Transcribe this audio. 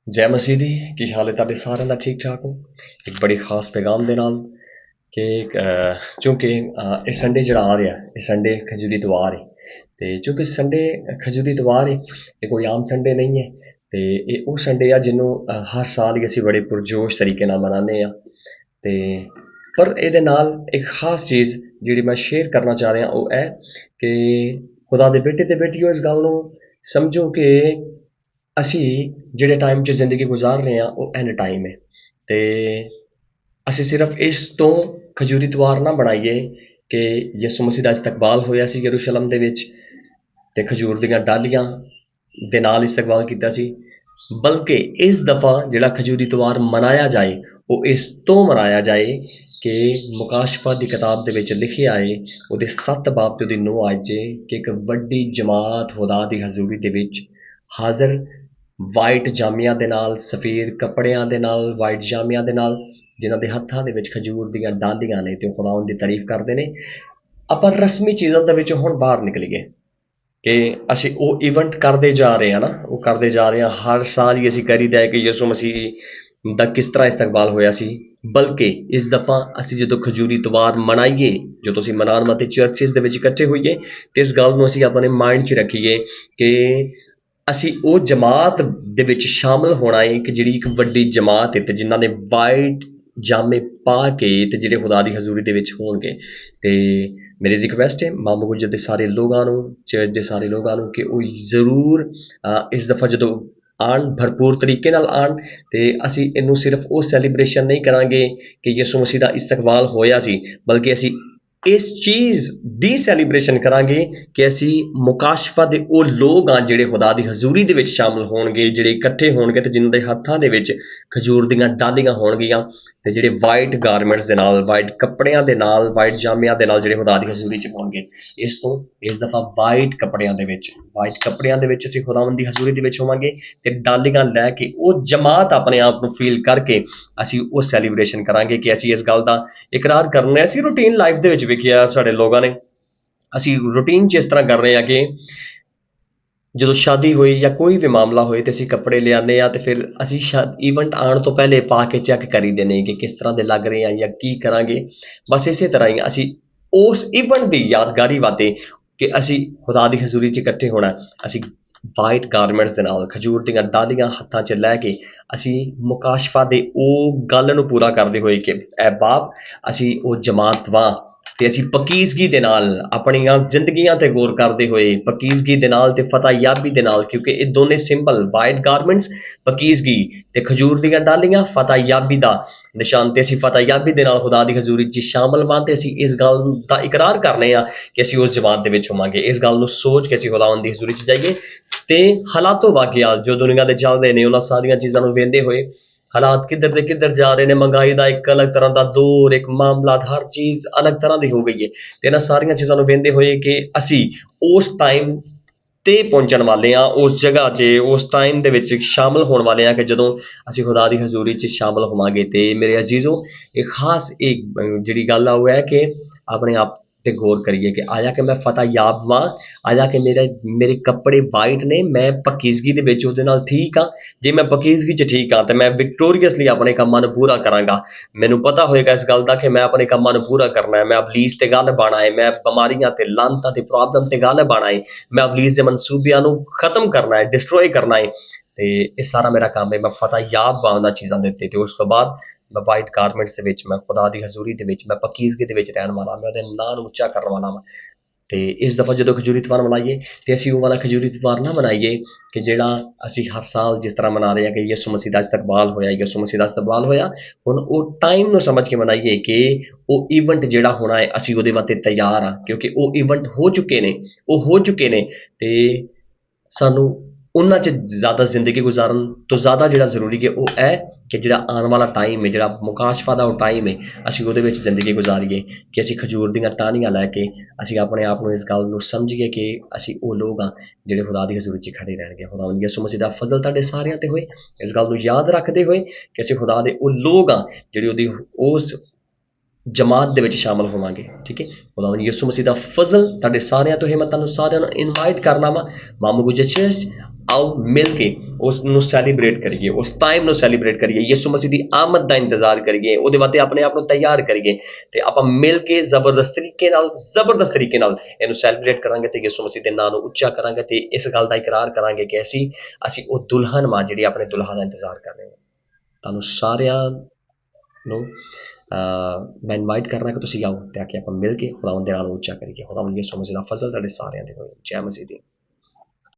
ਜੈ ਮਸੀਹ ਦੀ। ਕੀ ਹਾਲ ਹੈ ਤੁਹਾਡੇ ਸਾਰਿਆਂ ਦਾ? ਠੀਕ ਠਾਕ ਹੋ? ਇੱਕ ਬੜੀ ਖਾਸ ਪੈਗਾਮ ਦੇ ਨਾਲ ਕਿ ਚੂੰਕਿ ਇਹ ਸੰਡੇ ਜਿਹੜਾ ਆ ਰਿਹਾ, ਇਹ ਸੰਡੇ ਖਜੂਰੀ ਇਤਵਾਰ ਹੈ। ਅਤੇ ਚੂੰਕਿ ਸੰਡੇ ਖਜੂਰੀ ਇਤਵਾਰ ਹੈ, ਇਹ ਕੋਈ ਆਮ ਸੰਡੇ ਨਹੀਂ ਹੈ। ਅਤੇ ਇਹ ਉਹ ਸੰਡੇ ਆ ਜਿਹਨੂੰ ਹਰ ਸਾਲ ਹੀ ਅਸੀਂ ਬੜੇ ਪੁਰਜੋਸ਼ ਤਰੀਕੇ ਨਾਲ ਮਨਾਉਂਦੇ ਹਾਂ। ਅਤੇ ਪਰ ਇਹਦੇ ਨਾਲ ਇੱਕ ਖਾਸ ਚੀਜ਼ ਜਿਹੜੀ ਮੈਂ ਸ਼ੇਅਰ ਕਰਨਾ ਚਾਹ ਰਿਹਾ ਉਹ ਹੈ ਕਿ ਖੁਦਾ ਦੇ ਬੇਟੇ ਅਤੇ ਬੇਟੀਓ, ਇਸ ਗੱਲ ਨੂੰ ਸਮਝੋ ਕਿ ਅਸੀਂ ਜਿਹੜੇ ਟਾਈਮ 'ਚ ਜ਼ਿੰਦਗੀ ਗੁਜ਼ਾਰ ਰਹੇ ਹਾਂ ਉਹ ਐਂਡ ਟਾਈਮ ਹੈ। ਅਤੇ ਅਸੀਂ ਸਿਰਫ ਇਸ ਤੋਂ ਖਜੂਰੀ ਇਤਵਾਰ ਨਾ ਬਣਾਈਏ ਕਿ ਯਿਸੂ ਮਸੀਹ ਦਾ ਇਸਤਕਬਾਲ ਹੋਇਆ ਸੀ ਯਰੂਸ਼ਲਮ ਦੇ ਵਿੱਚ ਅਤੇ ਖਜੂਰ ਦੀਆਂ ਡਾਲੀਆਂ ਦੇ ਨਾਲ ਇਸਤਕਬਾਲ ਕੀਤਾ ਸੀ, ਬਲਕਿ ਇਸ ਦਫਾ ਜਿਹੜਾ ਖਜੂਰੀ ਇਤਵਾਰ ਮਨਾਇਆ ਜਾਏ ਉਹ ਇਸ ਤੋਂ ਮਨਾਇਆ ਜਾਏ ਕਿ ਮੁਕਾਸ਼ਫਾ ਦੀ ਕਿਤਾਬ ਦੇ ਵਿੱਚ ਲਿਖਿਆ ਹੈ, ਉਹਦੇ 7 ਬਾਬ ਤੇ ਉਹਦੀ 9 ਆਇਤ 'ਚ, ਕਿ ਇੱਕ ਵੱਡੀ ਜਮਾਤ ਖੁਦਾ ਦੀ ਹਜ਼ੂਰੀ ਦੇ ਵਿੱਚ ਹਾਜ਼ਰ, ਵਾਈਟ ਜਾਮਿਆਂ ਦੇ ਨਾਲ, ਸਫੇਦ ਕੱਪੜਿਆਂ ਦੇ ਨਾਲ, ਵਾਈਟ ਜਾਮਿਆਂ ਦੇ ਨਾਲ, ਜਿਨ੍ਹਾਂ ਦੇ ਹੱਥਾਂ ਦੇ ਵਿੱਚ ਖਜੂਰ ਦੀਆਂ ਡਾਲੀਆਂ ਨੇ ਅਤੇ ਉਹ ਖੁਦਾਵੰਦ ਦੀ ਤਾਰੀਫ ਕਰਦੇ ਨੇ। ਆਪਾਂ ਰਸਮੀ ਚੀਜ਼ਾਂ ਦੇ ਵਿੱਚੋਂ ਹੁਣ ਬਾਹਰ ਨਿਕਲੀਏ ਕਿ ਅਸੀਂ ਉਹ ਇਵੈਂਟ ਕਰਦੇ ਜਾ ਰਹੇ ਹਾਂ ਨਾ, ਉਹ ਕਰਦੇ ਜਾ ਰਹੇ ਹਾਂ। ਹਰ ਸਾਲ ਹੀ ਅਸੀਂ ਕਰੀਦਾ ਹੈ ਕਿ ਯਿਸੂ ਮਸੀਹ ਦਾ ਕਿਸ ਤਰ੍ਹਾਂ ਇਸਤਕਬਾਲ ਹੋਇਆ ਸੀ, ਬਲਕਿ ਇਸ ਦਫਾ ਅਸੀਂ ਜਦੋਂ ਖਜੂਰੀ ਇਤਵਾਰ ਮਨਾਈਏ, ਜਦੋਂ ਅਸੀਂ ਮਨਾਉਣ ਵਾਸਤੇ ਚਰਚਿਸ ਦੇ ਵਿੱਚ ਇਕੱਠੇ ਹੋਈਏ, ਅਤੇ ਇਸ ਗੱਲ ਨੂੰ ਅਸੀਂ ਆਪਣੇ ਮਾਇੰਡ 'ਚ ਰੱਖੀਏ ਕਿ ਅਸੀਂ ਉਹ ਜਮਾਤ ਦੇ ਵਿੱਚ ਸ਼ਾਮਲ ਹੋਣਾ ਹੈ ਕਿ ਜਿਹੜੀ ਇੱਕ ਵੱਡੀ ਜਮਾਤ ਹੈ ਅਤੇ ਜਿਨ੍ਹਾਂ ਨੇ ਵਾਈਟ ਜਾਮੇ ਪਾ ਕੇ ਅਤੇ ਜਿਹੜੇ ਖੁਦਾ ਦੀ ਹਜ਼ੂਰੀ ਦੇ ਵਿੱਚ ਹੋਣਗੇ। ਅਤੇ ਮੇਰੀ ਰਿਕੁਐਸਟ ਹੈ ਮਾਮੂ ਗੁੱਜਰ ਦੇ ਸਾਰੇ ਲੋਕਾਂ ਨੂੰ, ਚਰਚ ਦੇ ਸਾਰੇ ਲੋਕਾਂ ਨੂੰ, ਕਿ ਉਹ ਜ਼ਰੂਰ ਇਸ ਦਫਾ ਜਦੋਂ ਆਉਣ, ਭਰਪੂਰ ਤਰੀਕੇ ਨਾਲ ਆਉਣ। ਅਤੇ ਅਸੀਂ ਇਹਨੂੰ ਸਿਰਫ ਉਹ ਸੈਲੀਬ੍ਰੇਸ਼ਨ ਨਹੀਂ ਕਰਾਂਗੇ ਕਿ ਯਿਸੂ ਮਸੀਹ ਦਾ ਇਸਤਕਬਾਲ ਹੋਇਆ ਸੀ, ਬਲਕਿ ਅਸੀਂ ਇਸ ਚੀਜ਼ ਦੀ ਸੈਲੀਬ੍ਰੇਸ਼ਨ ਕਰਾਂਗੇ ਕਿ ਅਸੀਂ ਮੁਕਾਸ਼ਫਾ ਦੇ ਉਹ ਲੋਕ ਹਾਂ ਜਿਹੜੇ ਖੁਦਾ ਦੀ ਹਜ਼ੂਰੀ ਦੇ ਵਿੱਚ ਸ਼ਾਮਲ ਹੋਣਗੇ, ਜਿਹੜੇ ਇਕੱਠੇ ਹੋਣਗੇ ਅਤੇ ਜਿਨ੍ਹਾਂ ਦੇ ਹੱਥਾਂ ਦੇ ਵਿੱਚ ਖਜੂਰ ਦੀਆਂ ਡਾਲੀਆਂ ਹੋਣਗੀਆਂ, ਅਤੇ ਜਿਹੜੇ ਵਾਈਟ ਗਾਰਮੈਂਟਸ ਦੇ ਨਾਲ, ਵਾਈਟ ਕੱਪੜਿਆਂ ਦੇ ਨਾਲ, ਵਾਈਟ ਜਾਮਿਆਂ ਦੇ ਨਾਲ ਜਿਹੜੇ ਖੁਦਾ ਦੀ ਹਜ਼ੂਰੀ 'ਚ ਹੋਣਗੇ। ਇਸ ਦਫਾ ਵਾਈਟ ਕੱਪੜਿਆਂ ਦੇ ਵਿੱਚ ਅਸੀਂ ਖੁਦਾਵੰਦ ਦੀ ਹਜ਼ੂਰੀ ਦੇ ਵਿੱਚ ਹੋਵਾਂਗੇ ਅਤੇ ਡਾਲੀਆਂ ਲੈ ਕੇ ਉਹ ਜਮਾਤ ਆਪਣੇ ਆਪ ਨੂੰ ਫੀਲ ਕਰਕੇ ਅਸੀਂ ਉਹ ਸੈਲੀਬ੍ਰੇਸ਼ਨ ਕਰਾਂਗੇ ਕਿ ਅਸੀਂ ਇਸ ਗੱਲ ਦਾ ਇਕਰਾਰ ਕਰਨਾ। ਅਸੀਂ ਰੂਟੀਨ ਲਾਈਫ ਦੇ ਵਿੱਚ ਵੇਖਿਆ ਸਾਡੇ ਲੋਕਾਂ ਨੇ, ਅਸੀਂ ਰੂਟੀਨ 'ਚ ਇਸ ਤਰ੍ਹਾਂ ਕਰ ਰਹੇ ਹਾਂ ਕਿ ਜਦੋਂ ਸ਼ਾਦੀ ਹੋਈ ਜਾਂ ਕੋਈ ਵੀ ਮਾਮਲਾ ਹੋਏ ਅਤੇ ਅਸੀਂ ਕੱਪੜੇ ਲਿਆਉਂਦੇ ਹਾਂ ਅਤੇ ਫਿਰ ਅਸੀਂ ਈਵੈਂਟ ਆਉਣ ਤੋਂ ਪਹਿਲੇ ਪਾ ਕੇ ਚੈੱਕ ਕਰੀਦੇ ਨੇ ਕਿ ਕਿਸ ਤਰ੍ਹਾਂ ਦੇ ਲੱਗ ਰਹੇ ਆ ਜਾਂ ਕੀ ਕਰਾਂਗੇ। ਬਸ ਇਸੇ ਤਰ੍ਹਾਂ ਹੀ ਅਸੀਂ ਉਸ ਈਵੈਂਟ ਦੀ ਯਾਦਗਾਰੀ ਵਾਸਤੇ ਕਿ ਅਸੀਂ ਖੁਦਾ ਦੀ ਹਜ਼ੂਰੀ 'ਚ ਇਕੱਠੇ ਹੋਣਾ, ਅਸੀਂ ਵਾਈਟ ਗਾਰਮੈਂਟਸ ਦੇ ਨਾਲ, ਖਜੂਰ ਦੀਆਂ ਡਾਲੀਆਂ ਹੱਥਾਂ 'ਚ ਲੈ ਕੇ ਅਸੀਂ ਮੁਕਾਸ਼ਫਾ ਦੇ ਉਹ ਗੱਲ ਨੂੰ ਪੂਰਾ ਕਰਦੇ ਹੋਏ ਕਿ ਐ ਬਾਪ, ਅਸੀਂ ਉਹ ਜਮਾਤ ਵਾਂ ਅਤੇ ਅਸੀਂ ਪਕੀਜ਼ਗੀ ਦੇ ਨਾਲ ਆਪਣੀਆਂ ਜ਼ਿੰਦਗੀਆਂ 'ਤੇ ਗੌਰ ਕਰਦੇ ਹੋਏ, ਪਕੀਜ਼ਗੀ ਦੇ ਨਾਲ ਅਤੇ ਫਤਿਹਯਾਬੀ ਦੇ ਨਾਲ, ਕਿਉਂਕਿ ਇਹ ਦੋਨੇ ਸਿੰਬਲ, ਵਾਈਟ ਗਾਰਮੈਂਟਸ, ਪਕੀਜ਼ਗੀ, ਅਤੇ ਖਜੂਰ ਦੀਆਂ ਡਾਲੀਆਂ ਫਤਿਹਯਾਬੀ ਦਾ ਨਿਸ਼ਾਨ, ਅਤੇ ਅਸੀਂ ਫਤਿਹਯਾਬੀ ਦੇ ਨਾਲ ਖੁਦਾ ਦੀ ਹਜ਼ੂਰੀ 'ਚ ਸ਼ਾਮਲ ਹਾਂ ਅਤੇ ਅਸੀਂ ਇਸ ਗੱਲ ਦਾ ਇਕਰਾਰ ਕਰਨੇ ਹਾਂ ਕਿ ਅਸੀਂ ਉਸ ਜਮਾਤ ਦੇ ਵਿੱਚ ਹੋਵਾਂਗੇ। ਇਸ ਗੱਲ ਨੂੰ ਸੋਚ ਕੇ ਅਸੀਂ ਖੁਦਾਵੰਦ ਦੀ ਹਜ਼ੂਰੀ 'ਚ ਜਾਈਏ ਅਤੇ ਹਾਲਾਤੋਂ ਵਾਕਿਆਤ ਜੋ ਦੁਨੀਆ ਦੇ ਚੱਲ ਰਹੇ ਨੇ ਉਹਨਾਂ ਸਾਰੀਆਂ ਚੀਜ਼ਾਂ ਨੂੰ ਵੇਖਦੇ ਹੋਏ, ਹਾਲਾਤ ਕਿੱਧਰ ਦੇ ਕਿੱਧਰ ਜਾ ਰਹੇ ਨੇ, ਮਹਿੰਗਾਈ ਦਾ ਇੱਕ ਅਲੱਗ ਤਰ੍ਹਾਂ ਦਾ ਦੌਰ, ਇੱਕ ਮਾਮਲਾ, ਹਰ ਚੀਜ਼ ਅਲੱਗ ਤਰ੍ਹਾਂ ਦੀ ਹੋ ਗਈ ਹੈ, ਅਤੇ ਇਹਨਾਂ ਸਾਰੀਆਂ ਚੀਜ਼ਾਂ ਨੂੰ ਵੇਖਦੇ ਹੋਏ ਕਿ ਅਸੀਂ ਉਸ ਟਾਈਮ 'ਤੇ ਪਹੁੰਚਣ ਵਾਲੇ ਹਾਂ, ਉਸ ਜਗ੍ਹਾ 'ਚ, ਉਸ ਟਾਈਮ ਦੇ ਵਿੱਚ ਸ਼ਾਮਲ ਹੋਣ ਵਾਲੇ ਹਾਂ ਕਿ ਜਦੋਂ ਅਸੀਂ ਖੁਦਾ ਦੀ ਹਜ਼ੂਰੀ 'ਚ ਸ਼ਾਮਲ ਹੋਵਾਂਗੇ। ਅਤੇ ਮੇਰੇ ਅਜ਼ੀਜ਼ੋ, ਇਹ ਖਾਸ ਜਿਹੜੀ ਗੱਲ ਆ ਉਹ ਹੈ ਕਿ ਆਪਣੇ ਆਪ 'ਤੇ ਗੌਰ ਕਰੀਏ ਕਿ ਆਇਆ ਕਿ ਮੈਂ ਫਤਿਹਯਾਬ ਵਾਂ, ਆਇਆ ਕਿ ਮੇਰੇ ਕੱਪੜੇ ਵਾਈਟ ਨੇ, ਮੈਂ ਪਕੀਜ਼ਗੀ ਦੇ ਵਿੱਚ ਉਹਦੇ ਨਾਲ ਠੀਕ ਹਾਂ। ਜੇ ਮੈਂ ਪਕੀਜ਼ਗੀ 'ਚ ਠੀਕ ਹਾਂ ਤਾਂ ਮੈਂ ਵਿਕਟੋਰੀਅਸਲੀ ਆਪਣੇ ਕੰਮਾਂ ਨੂੰ ਪੂਰਾ ਕਰਾਂਗਾ। ਮੈਨੂੰ ਪਤਾ ਹੋਏਗਾ ਇਸ ਗੱਲ ਦਾ ਕਿ ਮੈਂ ਆਪਣੇ ਕੰਮਾਂ ਨੂੰ ਪੂਰਾ ਕਰਨਾ ਹੈ, ਮੈਂ ਅਬਲੀਸ 'ਤੇ ਗੱਲ ਪਾਉਣਾ ਹੈ, ਮੈਂ ਬਿਮਾਰੀਆਂ 'ਤੇ, ਲਾਨਤਾਂ 'ਤੇ, ਪ੍ਰੋਬਲਮ 'ਤੇ ਗੱਲ ਪਾਉਣਾ ਹੈ, ਮੈਂ ਅਬਲੀਸ ਦੇ ਮਨਸੂਬਿਆਂ ਨੂੰ ਖਤਮ ਕਰਨਾ ਹੈ, ਡਿਸਟਰੋਏ ਕਰਨਾ ਹੈ, ਅਤੇ ਇਹ ਸਾਰਾ ਮੇਰਾ ਕੰਮ ਹੈ। ਮੈਂ ਫਤਿਹਯਾਬ ਵਾਂ ਉਹਨਾਂ ਚੀਜ਼ਾਂ ਦੇ ਉੱਤੇ, ਅਤੇ ਉਸ ਤੋਂ ਬਾਅਦ ਮੈਂ ਵਾਈਟ ਗਾਰਮੈਂਟਸ ਦੇ ਵਿੱਚ, ਮੈਂ ਖੁਦਾ ਦੀ ਹਜ਼ੂਰੀ ਦੇ ਵਿੱਚ, ਮੈਂ ਪਕੀਜ਼ਗੀ ਦੇ ਵਿੱਚ ਰਹਿਣ ਵਾਲਾ, ਮੈਂ ਉਹਦੇ ਨਾਂ ਨੂੰ ਉੱਚਾ ਕਰਨ ਵਾਲਾ ਵਾਂ। ਅਤੇ ਇਸ ਦਫਾ ਜਦੋਂ ਖਜੂਰੀ ਇਤਵਾਰ ਮਨਾਈਏ ਅਤੇ ਅਸੀਂ ਉਹ ਵਾਲਾ ਖਜੂਰੀ ਇਤਵਾਰ ਨਾ ਮਨਾਈਏ ਕਿ ਜਿਹੜਾ ਅਸੀਂ ਹਰ ਸਾਲ ਜਿਸ ਤਰ੍ਹਾਂ ਮਨਾ ਰਹੇ ਹਾਂ ਕਿ ਯਿਸੂ ਮਸੀਹ ਦਾ ਇਸਤਕਬਾਲ ਹੋਇਆ, ਯਿਸੂ ਮਸੀਹ ਦਾ ਇਸਤਕਬਾਲ ਹੋਇਆ। ਹੁਣ ਉਹ ਟਾਈਮ ਨੂੰ ਸਮਝ ਕੇ ਮਨਾਈਏ ਕਿ ਉਹ ਈਵੈਂਟ ਜਿਹੜਾ ਹੋਣਾ ਹੈ ਅਸੀਂ ਉਹਦੇ ਵਾਸਤੇ ਤਿਆਰ ਹਾਂ, ਕਿਉਂਕਿ ਉਹ ਈਵੈਂਟ ਹੋ ਚੁੱਕੇ ਨੇ, ਅਤੇ ਸਾਨੂੰ ਉਹਨਾਂ 'ਚ ਜ਼ਿਆਦਾ ਜ਼ਿੰਦਗੀ ਗੁਜ਼ਾਰਨ ਤੋਂ ਜ਼ਿਆਦਾ ਜਿਹੜਾ ਜ਼ਰੂਰੀ ਹੈ ਉਹ ਹੈ ਕਿ ਜਿਹੜਾ ਆਉਣ ਵਾਲਾ ਟਾਈਮ ਹੈ, ਜਿਹੜਾ ਮੁਕਾਸ਼ਫਾ ਦਾ ਉਹ ਟਾਈਮ ਹੈ, ਅਸੀਂ ਉਹਦੇ ਵਿੱਚ ਜ਼ਿੰਦਗੀ ਗੁਜ਼ਾਰੀਏ ਕਿ ਅਸੀਂ ਖਜੂਰ ਦੀਆਂ ਟਾਹਣੀਆਂ ਲੈ ਕੇ ਅਸੀਂ ਆਪਣੇ ਆਪ ਨੂੰ ਇਸ ਗੱਲ ਨੂੰ ਸਮਝੀਏ ਕਿ ਅਸੀਂ ਉਹ ਲੋਕ ਹਾਂ ਜਿਹੜੇ ਖੁਦਾ ਦੀ ਹਜ਼ੂਰੀ 'ਚ ਖੜੇ ਰਹਿਣਗੇ। ਖੁਦਾਵੰਦ ਯਿਸੂ ਮਸੀਹ ਦਾ ਫਜ਼ਲ ਤੁਹਾਡੇ ਸਾਰਿਆਂ 'ਤੇ ਹੋਏ। ਇਸ ਗੱਲ ਨੂੰ ਯਾਦ ਰੱਖਦੇ ਹੋਏ ਕਿ ਅਸੀਂ ਖੁਦਾ ਦੇ ਉਹ ਲੋਕ ਹਾਂ ਜਿਹੜੇ ਉਹਦੀ ਉਸ ਜਮਾਤ ਦੇ ਵਿੱਚ ਸ਼ਾਮਲ ਹੋਵਾਂਗੇ। ਠੀਕ ਹੈ, ਖੁਦਾਵੰਦ ਯਿਸੂ ਮਸੀਹ ਦਾ ਫਜ਼ਲ ਤੁਹਾਡੇ ਸਾਰਿਆਂ ਤੋਂ ਹੈ। ਮੈਂ ਤੁਹਾਨੂੰ ਸਾਰਿਆਂ ਨੂੰ ਇਨਵਾਈਟ ਕਰਨਾ ਵਾ ਮਾਮੂ ਗੁਜਰ ਚਰਚ, ਆਓ ਮਿਲ ਕੇ ਉਸ ਨੂੰ ਸੈਲੀਬ੍ਰੇਟ ਕਰੀਏ, ਉਸ ਟਾਈਮ ਨੂੰ ਸੈਲੀਬ੍ਰੇਟ ਕਰੀਏ, ਯਿਸੂ ਮਸੀਹ ਦੀ ਆਮਦ ਦਾ ਇੰਤਜ਼ਾਰ ਕਰੀਏ, ਉਹਦੇ ਵਾਸਤੇ ਆਪਣੇ ਆਪ ਨੂੰ ਤਿਆਰ ਕਰੀਏ ਅਤੇ ਆਪਾਂ ਮਿਲ ਕੇ ਜ਼ਬਰਦਸਤ ਤਰੀਕੇ ਨਾਲ ਇਹਨੂੰ ਸੈਲੀਬ੍ਰੇਟ ਕਰਾਂਗੇ ਅਤੇ ਯਿਸੂ ਮਸੀਹ ਦੇ ਨਾਂ ਨੂੰ ਉੱਚਾ ਕਰਾਂਗੇ ਅਤੇ ਇਸ ਗੱਲ ਦਾ ਇਕਰਾਰ ਕਰਾਂਗੇ ਕਿ ਅਸੀਂ ਉਹ ਦੁਲਹਨ ਵਾਂ ਜਿਹੜੀ ਆਪਣੇ ਦੁਲਹਾ ਦਾ ਇੰਤਜ਼ਾਰ ਕਰ ਰਹੇ ਹਾਂ। ਤੁਹਾਨੂੰ ਸਾਰਿਆਂ ਨੂੰ ਮੈਂ ਇਨਵਾਈਟ ਕਰਨਾ ਕਿ ਤੁਸੀਂ ਆਓ ਤਾਂ ਕਿ ਆਪਾਂ ਮਿਲ ਕੇ ਖੁਦਾਵੰਦ ਦੇ ਨਾਂ ਨੂੰ ਉੱਚਾ ਕਰੀਏ। ਖੁਦਾਵੰਦ ਯਿਸੂ ਮਸੀਹ ਦਾ ਫਜ਼ਲ ਤੁਹਾਡੇ ਸਾਰਿਆਂ 'ਤੇ ਹੋਵੇ। ਜੈ ਮਸੀਹ ਦੀ।